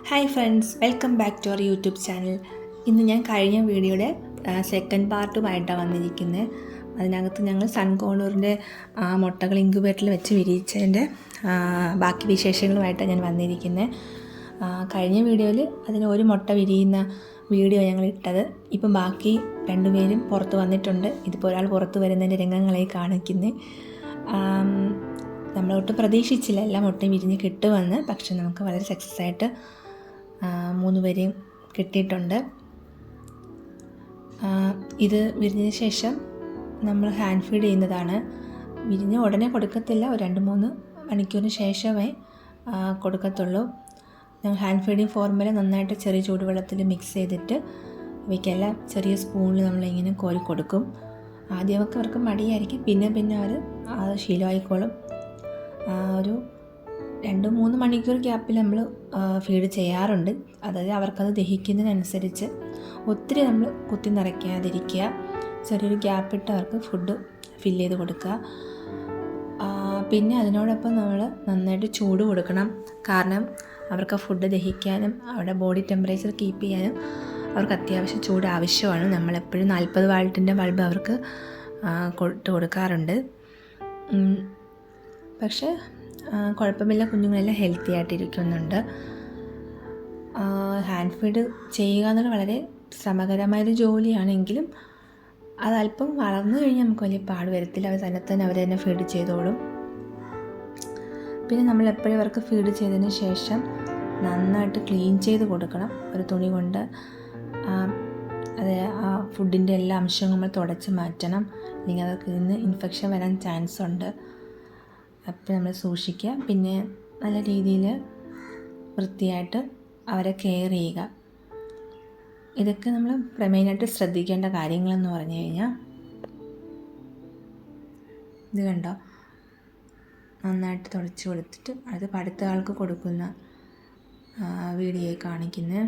Hi friends, welcome back to our YouTube channel. ഇന്ന് ഞാൻ കഴിഞ്ഞ വീഡിയോയുടെ സെക്കൻഡ് പാർട്ടുമായിട്ടാണ് വന്നിരിക്കുന്നത്. അതിനകത്ത് ഞങ്ങൾ സൺകോണൂറിൻ്റെ മുട്ടകൾ ഇൻക്യുബേറ്ററിൽ വെച്ച് വിരിയിച്ചതിൻ്റെ ബാക്കി വിശേഷങ്ങളുമായിട്ടാണ് ഞാൻ വന്നിരിക്കുന്നത്. കഴിഞ്ഞ വീഡിയോയിൽ അതിന് ഒരു മുട്ട വിരിയുന്ന വീഡിയോ ഞങ്ങൾ ഇട്ടത്. ഇപ്പം ബാക്കി രണ്ടുപേരും പുറത്ത് വന്നിട്ടുണ്ട്. ഇതിപ്പോൾ ഒരാൾ പുറത്ത് വരുന്നതിൻ്റെ രംഗങ്ങളെ കാണിക്കുന്നത്. നമ്മളൊട്ടും പ്രതീക്ഷിച്ചില്ല എല്ലാ മുട്ടയും വിരിഞ്ഞ് കിട്ടുമെന്ന്. പക്ഷെ നമുക്ക് വളരെ സക്സസ് ആയിട്ട് 3 പേരെയും കിട്ടിയിട്ടുണ്ട്. ഇത് വിരിഞ്ഞതിന് ശേഷം നമ്മൾ ഹാൻഡ് ഫീഡ് ചെയ്യുന്നതാണ്. വിരിഞ്ഞ ഉടനെ കൊടുക്കത്തില്ല, ഒരു 2-3 മണിക്കൂറിന് ശേഷമേ കൊടുക്കത്തുള്ളൂ. ഞങ്ങൾ ഹാൻഡ് ഫീഡിങ് ഫോർമുല നന്നായിട്ട് ചെറിയ ചൂടുവെള്ളത്തിൽ മിക്സ് ചെയ്തിട്ട് ഇവയ്ക്കെല്ലാം ചെറിയ സ്പൂണിൽ നമ്മളിങ്ങനെ കോരി കൊടുക്കും. ആദ്യമൊക്കെ അവർക്ക് മടിയായിരിക്കും, പിന്നെ അവർ അത് ശീലമായിക്കോളും. ഒരു 2-3 മണിക്കൂർ ഗ്യാപ്പിൽ നമ്മൾ ഫീഡ് ചെയ്യാറുണ്ട്. അതായത് അവർക്കത് ദഹിക്കുന്നതിനനുസരിച്ച് ഒത്തിരി നമ്മൾ കുത്തി നിറയ്ക്കാതിരിക്കുക. ചെറിയൊരു ഗ്യാപ്പിട്ട് അവർക്ക് ഫുഡ് ഫില്ല് ചെയ്ത് കൊടുക്കുക. പിന്നെ അതിനോടൊപ്പം നമ്മൾ നന്നായിട്ട് ചൂട് കൊടുക്കണം. കാരണം അവർക്ക് ഫുഡ് ദഹിക്കാനും അവരുടെ ബോഡി ടെമ്പറേച്ചർ കീപ്പ് ചെയ്യാനും അവർക്ക് അത്യാവശ്യം ചൂട് ആവശ്യമാണ്. നമ്മളെപ്പോഴും 40 വാൾട്ടിൻ്റെ ബൾബ് അവർക്ക് കൊടുക്കാറുണ്ട്. പക്ഷേ കുഴപ്പമില്ല, കുഞ്ഞുങ്ങളെല്ലാം ഹെൽത്തി ആയിട്ടിരിക്കുന്നുണ്ട്. ഹാൻഡ് ഫീഡ് ചെയ്യുക എന്നുള്ളത് വളരെ ശ്രമകരമായൊരു ജോലിയാണെങ്കിലും അതല്പം വളർന്നു കഴിഞ്ഞാൽ നമുക്ക് വലിയ പാട് വരത്തില്ല. അവർ തന്നെ അവർ തന്നെ ഫീഡ് ചെയ്തോളും. പിന്നെ നമ്മളെപ്പോഴും അവർക്ക് ഫീഡ് ചെയ്തതിന് ശേഷം നന്നായിട്ട് ക്ലീൻ ചെയ്ത് കൊടുക്കണം. ഒരു തുണി കൊണ്ട് ആ ഫുഡിൻ്റെ എല്ലാ അംശങ്ങളും നമ്മൾ തുടച്ച് മാറ്റണം. അല്ലെങ്കിൽ അവർക്ക് ഇതിന് ഇൻഫെക്ഷൻ വരാൻ ചാൻസ് ഉണ്ട്. അപ്പോൾ നമ്മൾ സൂക്ഷിക്കുക. പിന്നെ നല്ല രീതിയിൽ വൃത്തിയായിട്ട് അവരെ കെയർ ചെയ്യുക. ഇതൊക്കെ നമ്മൾ മെയിനായിട്ട് ശ്രദ്ധിക്കേണ്ട കാര്യങ്ങളെന്ന് പറഞ്ഞു കഴിഞ്ഞാൽ, ഇത് കണ്ടോ, നന്നായിട്ട് തുടച്ച് കൊടുത്തിട്ട് അത് അടുത്ത ആൾക്ക് കൊടുക്കുന്ന വീഡിയോയിൽ കാണിക്കുന്നത്.